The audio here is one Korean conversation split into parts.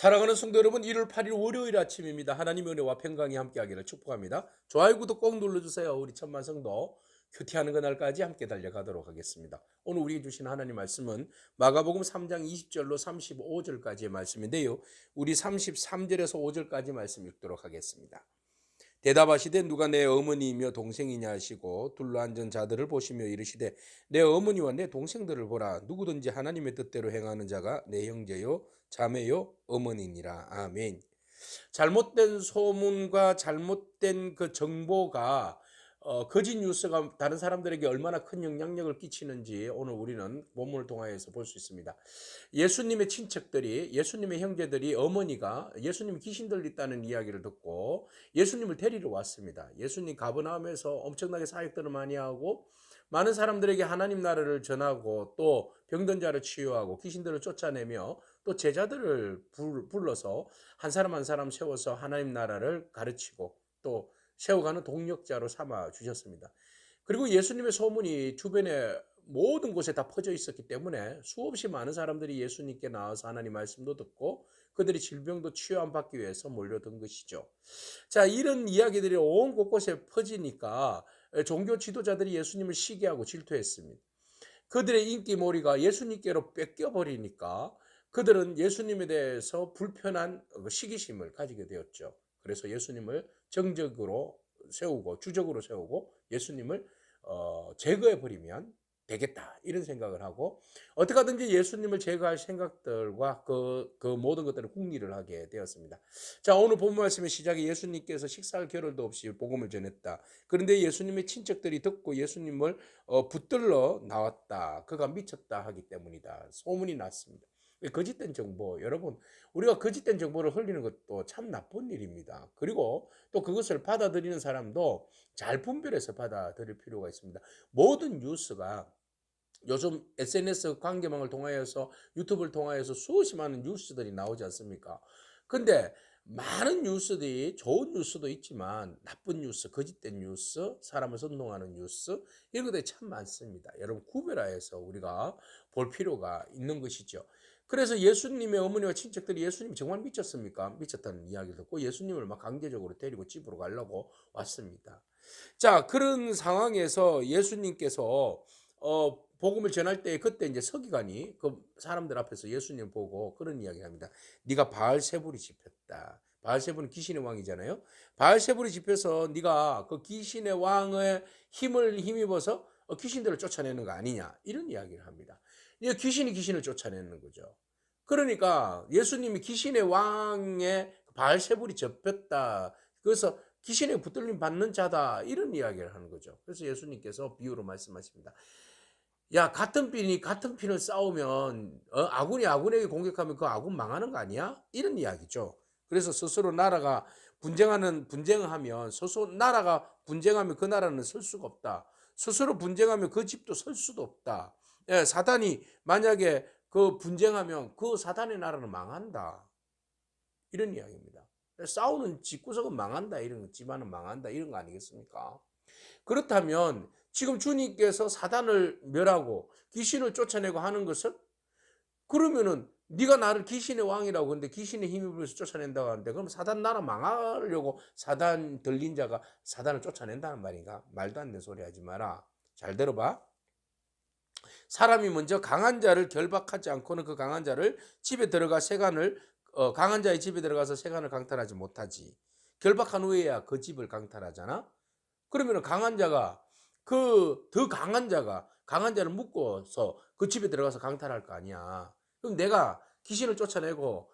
사랑하는 성도 여러분, 1월 8일 월요일 아침입니다. 하나님의 은혜와 평강이 함께하기를 축복합니다. 좋아요, 구독 꼭 눌러주세요. 우리 천만 성도 큐티하는 그날까지 함께 달려가도록 하겠습니다. 오늘 우리에게 주신 하나님 말씀은 마가복음 3장 20절로 35절까지의 말씀인데요. 우리 33절에서 5절까지 말씀 읽도록 하겠습니다. 대답하시되 누가 내 어머니이며 동생이냐 하시고 둘러앉은 자들을 보시며 이르시되 내 어머니와 내 동생들을 보라. 누구든지 하나님의 뜻대로 행하는 자가 내 형제요 자매요 어머니니라. 아멘. 잘못된 소문과 잘못된 그 정보가 거짓 뉴스가 다른 사람들에게 얼마나 큰 영향력을 끼치는지 오늘 우리는 본문을 통하여서 볼 수 있습니다. 예수님의 친척들이, 예수님의 형제들이, 어머니가 예수님 귀신 들렸다는 이야기를 듣고 예수님을 데리러 왔습니다. 예수님 가버나움에서 엄청나게 사역들을 많이 하고 많은 사람들에게 하나님 나라를 전하고 또 병든 자를 치유하고 귀신들을 쫓아내며 또 제자들을 불러서 한 사람 한 사람 세워서 하나님 나라를 가르치고 또 세워가는 동력자로 삼아 주셨습니다. 그리고 예수님의 소문이 주변에 모든 곳에 다 퍼져 있었기 때문에 수없이 많은 사람들이 예수님께 나와서 하나님 말씀도 듣고 그들이 질병도 치유함 받기 위해서 몰려든 것이죠. 자, 이런 이야기들이 온 곳곳에 퍼지니까 종교 지도자들이 예수님을 시기하고 질투했습니다. 그들의 인기몰이가 예수님께로 뺏겨버리니까 그들은 예수님에 대해서 불편한 시기심을 가지게 되었죠. 그래서 예수님을 정적으로 세우고 주적으로 세우고 예수님을 제거해버리면 되겠다 이런 생각을 하고 어떻게 하든지 예수님을 제거할 생각들과 그 모든 것들을 궁리를 하게 되었습니다. 자, 오늘 본문 말씀의 시작에 예수님께서 식사할 겨를도 없이 복음을 전했다. 그런데 예수님의 친척들이 듣고 예수님을 붙들러 나왔다. 그가 미쳤다 하기 때문이다. 소문이 났습니다. 거짓된 정보, 여러분, 우리가 거짓된 정보를 흘리는 것도 참 나쁜 일입니다. 그리고 또 그것을 받아들이는 사람도 잘 분별해서 받아들일 필요가 있습니다. 모든 뉴스가 요즘 SNS 관계망을 통하여서 유튜브를 통하여서 수없이 많은 뉴스들이 나오지 않습니까? 근데 많은 뉴스들이 좋은 뉴스도 있지만 나쁜 뉴스, 거짓된 뉴스, 사람을 선동하는 뉴스 이런 것들이 참 많습니다. 여러분 구별하여서 우리가 볼 필요가 있는 것이죠. 그래서 예수님의 어머니와 친척들이 예수님 정말 미쳤습니까? 미쳤다는 이야기를 듣고 예수님을 막 강제적으로 데리고 집으로 가려고 왔습니다. 자, 그런 상황에서 예수님께서 복음을 전할 때 그때 이제 서기관이 그 사람들 앞에서 예수님 보고 그런 이야기를 합니다. 네가 바알세불이 집혔다. 바알세불은 귀신의 왕이잖아요. 바알세불이 집혀서 네가 그 귀신의 왕의 힘을 힘입어서 귀신들을 쫓아내는 거 아니냐 이런 이야기를 합니다. 이게 귀신이 귀신을 쫓아내는 거죠. 그러니까 예수님이 귀신의 왕의 바알세불이 접혔다. 그래서 귀신에 붙들림 받는 자다 이런 이야기를 하는 거죠. 그래서 예수님께서 비유로 말씀하십니다. 야, 같은 핀이 같은 핀을 싸우면 아군이 아군에게 공격하면 그 아군 망하는 거 아니야? 이런 이야기죠. 그래서 스스로 나라가 분쟁하면 스스로 나라가 분쟁하면 그 나라는 설 수가 없다. 스스로 분쟁하면 그 집도 설 수도 없다. 예, 사단이 만약에 그 분쟁하면 그 사단의 나라는 망한다. 이런 이야기입니다. 싸우는 집구석은 망한다. 이런 집안은 망한다. 이런 거 아니겠습니까? 그렇다면 지금 주님께서 사단을 멸하고 귀신을 쫓아내고 하는 것은 그러면은 네가 나를 귀신의 왕이라고 근데 귀신의 힘을 빌어서 쫓아낸다고 하는데 그럼 사단 나라 망하려고 사단 들린 자가 사단을 쫓아낸다는 말인가? 말도 안 되는 소리 하지 마라. 잘 들어봐. 사람이 먼저 강한 자를 결박하지 않고는 그 강한 자를 집에 들어가 세간을 강한 자의 집에 들어가서 세간을 강탈하지 못하지. 결박한 후에야 그 집을 강탈하잖아. 그러면 강한 자가 그 더 강한 자가 강한 자를 묶어서 그 집에 들어가서 강탈할 거 아니야. 그럼 내가 귀신을 쫓아내고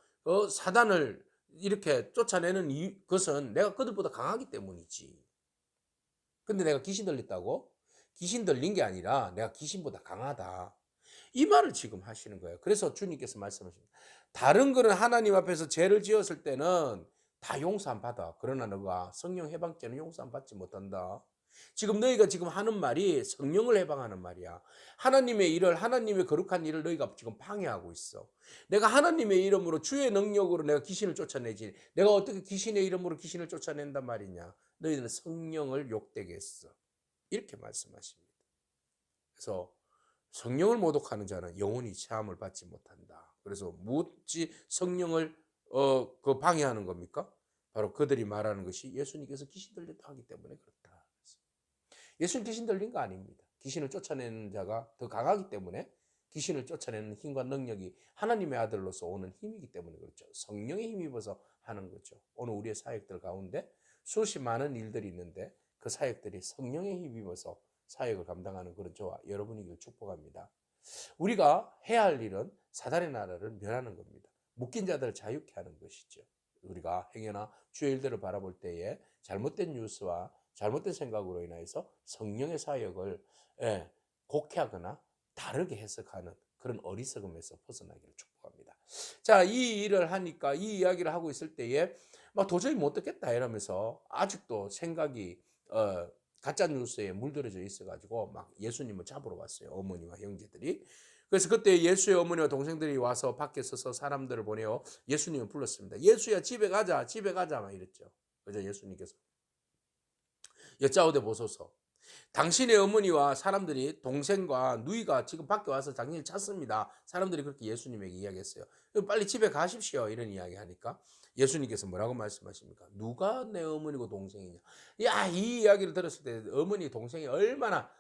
사단을 이렇게 쫓아내는 것은 내가 그들보다 강하기 때문이지. 근데 내가 귀신 들렸다고? 귀신 들린 게 아니라 내가 귀신보다 강하다. 이 말을 지금 하시는 거예요. 그래서 주님께서 말씀하십니다. 다른 거는 하나님 앞에서 죄를 지었을 때는 다 용서 안 받아. 그러나 너가 성령 해방죄는 용서 안 받지 못한다. 지금 너희가 지금 하는 말이 성령을 해방하는 말이야. 하나님의 일을, 하나님의 거룩한 일을 너희가 지금 방해하고 있어. 내가 하나님의 이름으로 주의 능력으로 내가 귀신을 쫓아내지. 내가 어떻게 귀신의 이름으로 귀신을 쫓아낸단 말이냐. 너희들은 성령을 욕되게 했어. 이렇게 말씀하십니다. 그래서 성령을 모독하는 자는 영원히 체함을 받지 못한다. 그래서 무엇이 성령을 그 방해하는 겁니까? 바로 그들이 말하는 것이 예수님께서 귀신 들렸다 하기 때문에 그렇다. 예수님 귀신 들린 거 아닙니다. 귀신을 쫓아내는 자가 더 강하기 때문에 귀신을 쫓아내는 힘과 능력이 하나님의 아들로서 오는 힘이기 때문에 그렇죠. 성령의 힘입어서 하는 거죠. 오늘 우리의 사역들 가운데 수없이 많은 일들이 있는데 그 사역들이 성령의 힘입어서 사역을 감당하는 그런 저와 여러분이길 축복합니다. 우리가 해야 할 일은 사단의 나라를 멸하는 겁니다. 묶인 자들을 자유케 하는 것이죠. 우리가 행여나 주의 일들을 바라볼 때에 잘못된 뉴스와 잘못된 생각으로 인해서 성령의 사역을 곡해하거나 다르게 해석하는 그런 어리석음에서 벗어나기를 축복합니다. 자, 이 일을 하니까 이 이야기를 하고 있을 때에 막 도저히 못 듣겠다 이러면서 아직도 생각이 가짜 뉴스에 물들어져 있어가지고 막 예수님을 잡으러 갔어요. 어머니와 형제들이. 그래서 그때 예수의 어머니와 동생들이 와서 밖에 서서 사람들을 보내어 예수님을 불렀습니다. 예수야 집에 가자, 집에 가자 막 이랬죠. 그래서 예수님께서 여짜오되 보소서. 당신의 어머니와 사람들이 동생과 누이가 지금 밖에 와서 당신을 찾습니다. 사람들이 그렇게 예수님에게 이야기했어요. 빨리 집에 가십시오. 이런 이야기 하니까 예수님께서 뭐라고 말씀하십니까? 누가 내 어머니고 동생이냐? 야, 이 이야기를 들었을 때 어머니 동생이 얼마나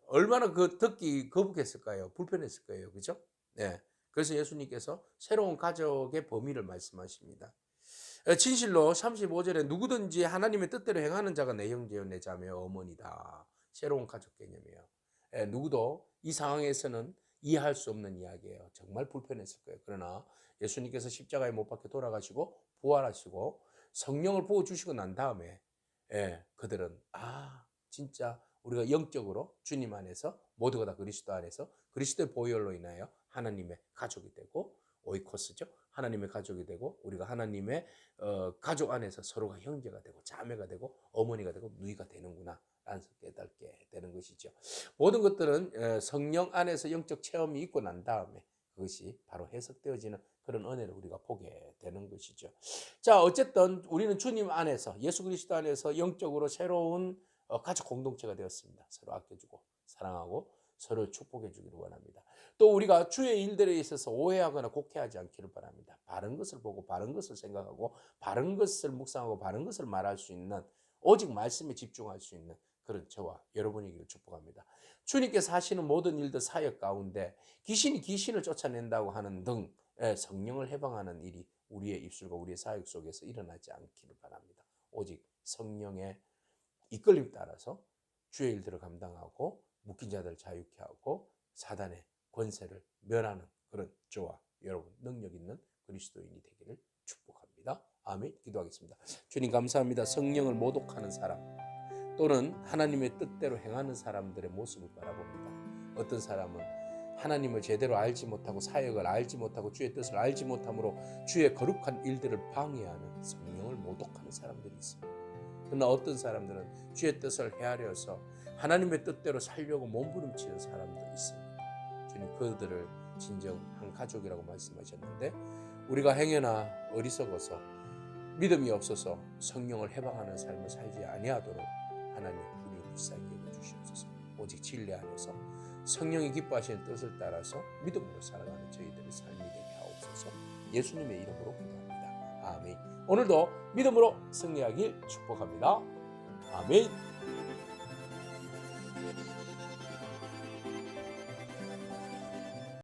얼마나 그 듣기 거북했을까요? 불편했을 거예요. 그죠? 네. 그래서 예수님께서 새로운 가족의 범위를 말씀하십니다. 진실로 35절에 누구든지 하나님의 뜻대로 행하는 자가 내 형제요 내 자매요 어머니다. 새로운 가족 개념이에요. 누구도 이 상황에서는 이해할 수 없는 이야기예요. 정말 불편했을 거예요. 그러나 예수님께서 십자가에 못 박혀 돌아가시고 부활하시고 성령을 부어주시고 난 다음에 그들은 진짜 우리가 영적으로 주님 안에서 모두가 다 그리스도 안에서 그리스도의 보혈로 인하여 하나님의 가족이 되고 오이코스죠. 하나님의 가족이 되고 우리가 하나님의 가족 안에서 서로가 형제가 되고 자매가 되고 어머니가 되고 누이가 되는구나 라는 것을 깨닫게 되는 것이죠. 모든 것들은 성령 안에서 영적 체험이 있고 난 다음에 그것이 바로 해석되어지는 그런 은혜를 우리가 보게 되는 것이죠. 자, 어쨌든 우리는 주님 안에서 예수 그리스도 안에서 영적으로 새로운 가족 공동체가 되었습니다. 서로 아껴주고 사랑하고 서로 축복해 주기를 원합니다. 또 우리가 주의 일들에 있어서 오해하거나 곡해하지 않기를 바랍니다. 바른 것을 보고 바른 것을 생각하고 바른 것을 묵상하고 바른 것을 말할 수 있는 오직 말씀에 집중할 수 있는 그런 저와 여러분이기를 축복합니다. 주님께서 하시는 모든 일들 사역 가운데 귀신이 귀신을 쫓아낸다고 하는 등 성령을 해방하는 일이 우리의 입술과 우리의 사역 속에서 일어나지 않기를 바랍니다. 오직 성령의 이끌림 따라서 주의 일들을 감당하고 묶인 자들을 자유케 하고 사단의 권세를 멸하는 그런 저와 여러분 능력 있는 그리스도인이 되기를 축복합니다. 아멘. 기도하겠습니다. 주님 감사합니다. 성령을 모독하는 사람 또는 하나님의 뜻대로 행하는 사람들의 모습을 바라봅니다. 어떤 사람은 하나님을 제대로 알지 못하고 사역을 알지 못하고 주의 뜻을 알지 못함으로 주의 거룩한 일들을 방해하는 성령을 모독하는 사람들이 있습니다. 그러나 어떤 사람들은 주의 뜻을 헤아려서 하나님의 뜻대로 살려고 몸부림치는 사람도 있습니다. 주님 그들을 진정 한 가족이라고 말씀하셨는데 우리가 행여나 어리석어서 믿음이 없어서 성령을 해방하는 삶을 살지 아니하도록 하나님 우리를 불쌍히 여겨주시옵소서. 오직 진리 안에서 성령이 기뻐하시는 뜻을 따라서 믿음으로 살아가는 저희들의 삶이 되게 하옵소서. 예수님의 이름으로 기도합니다. 아멘. 오늘도 믿음으로 승리하길 축복합니다. 아멘.